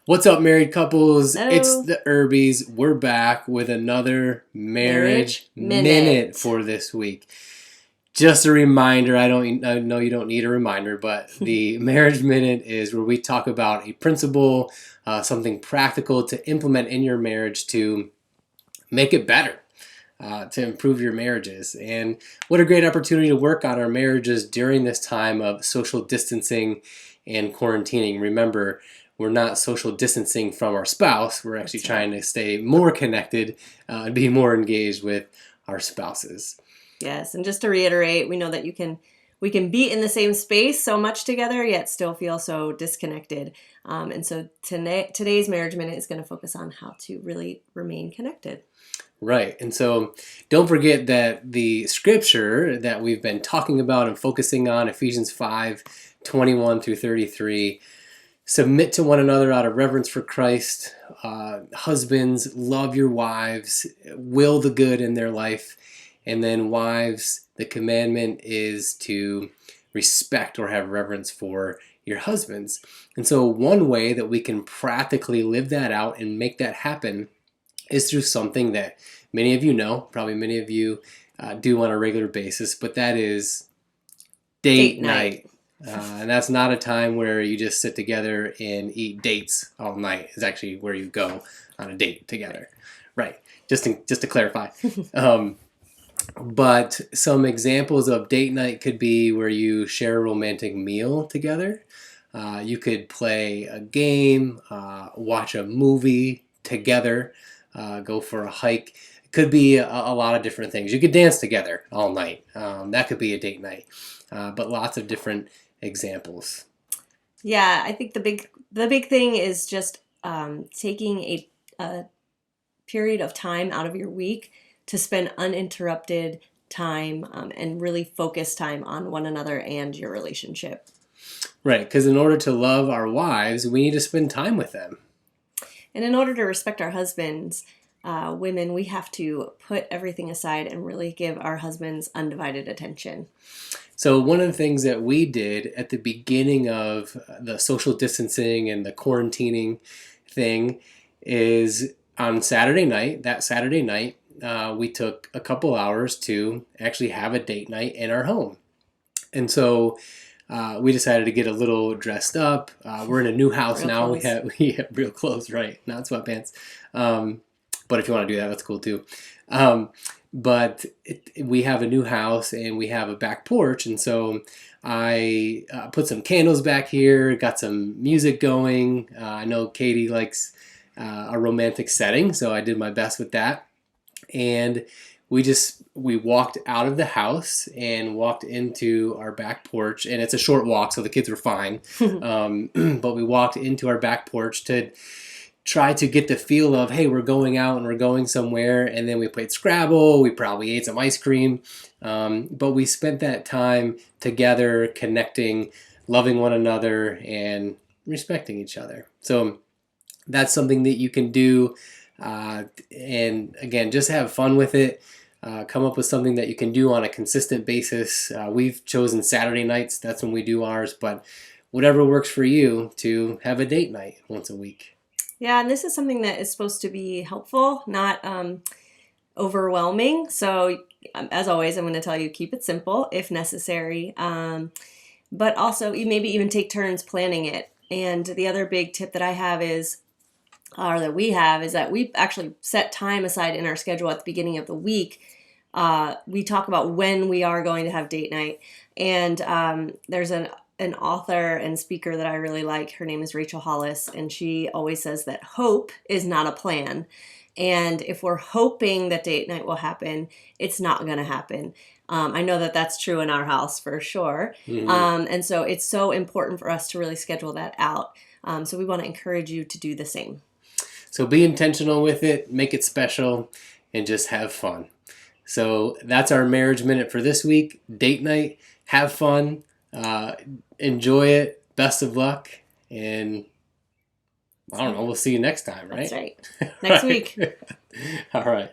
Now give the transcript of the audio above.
What's up, married couples? It's Hello. the Urbies. We're back with another marriage Marriage minute Minute. for this week. Just a reminder, I know you don't need a reminder, but the marriage minute is where we talk about a principle, something practical to implement in your marriage to make it better, to improve your marriages. And what a great opportunity to work on our marriages during this time of social distancing and quarantining. Remember, we're not social distancing from our spouse. We're actually That's right. trying to stay more connected and be more engaged with our spouses. Yes, and just to reiterate, we know that we can be in the same space so much together, yet still feel so disconnected. And so today's Marriage Minute is going to focus on how to really remain connected. Right. And so don't forget that the scripture that we've been talking about and focusing on, Ephesians 5:21 through 33, submit to one another out of reverence for Christ. Husbands, love your wives, will the good in their life. And then wives, the commandment is to respect or have reverence for your husbands. And so one way that we can practically live that out and make that happen is through something that many of you know, probably many of you do on a regular basis, but that is date Date night. night. And that's not a time where you just sit together and eat dates all night. It's actually where you go on a date together. Right. Just to clarify. But some examples of date night could be where you share a romantic meal together. You could play a game, watch a movie together, go for a hike. It could be a lot of different things. You could dance together all night. That could be a date night. But lots of different examples. Yeah, I think the big thing is just taking a period of time out of your week to spend uninterrupted time and really focus time on one another and your relationship. Right, because in order to love our wives, we need to spend time with them. And in order to respect our husbands, women, we have to put everything aside and really give our husbands undivided attention. So one of the things that we did at the beginning of the social distancing and the quarantining thing is on Saturday night, we took a couple hours to actually have a date night in our home. And so we decided to get a little dressed up. We're in a new house Real now. close. We have real clothes, right? Not sweatpants. But if you want to do that, that's cool too. But we have a new house and we have a back porch, and so I put some candles back here, got some music going. I know Katie likes a romantic setting, so I did my best with that. And we walked out of the house and walked into our back porch, and it's a short walk, so the kids were fine. But we walked into our back porch to try to get the feel of, hey, we're going out and we're going somewhere. And then we played Scrabble. We probably ate some ice cream. But we spent that time together, connecting, loving one another, and respecting each other. So that's something that you can do. And again, just have fun with it. Come up with something that you can do on a consistent basis. We've chosen Saturday nights. That's when we do ours. But whatever works for you to have a date night once a week. Yeah, and this is something that is supposed to be helpful, not overwhelming. So, as always, I'm going to tell you keep it simple if necessary, but also you maybe even take turns planning it. And the other big tip that I have is, or that we have, is that we actually set time aside in our schedule at the beginning of the week. We talk about when we are going to have date night, and there's an author and speaker that I really like. Her name is Rachel Hollis, and she always says that hope is not a plan. And if we're hoping that date night will happen, it's not going to happen. I know that that's true in our house for sure. And so it's so important for us to really schedule that out. So we want to encourage you to do the same. So be intentional with it, make it special, and just have fun. So that's our marriage minute for this week. Date night, have fun, enjoy it, best of luck, and I don't know, we'll see you next time, right? That's right. Next week. All right.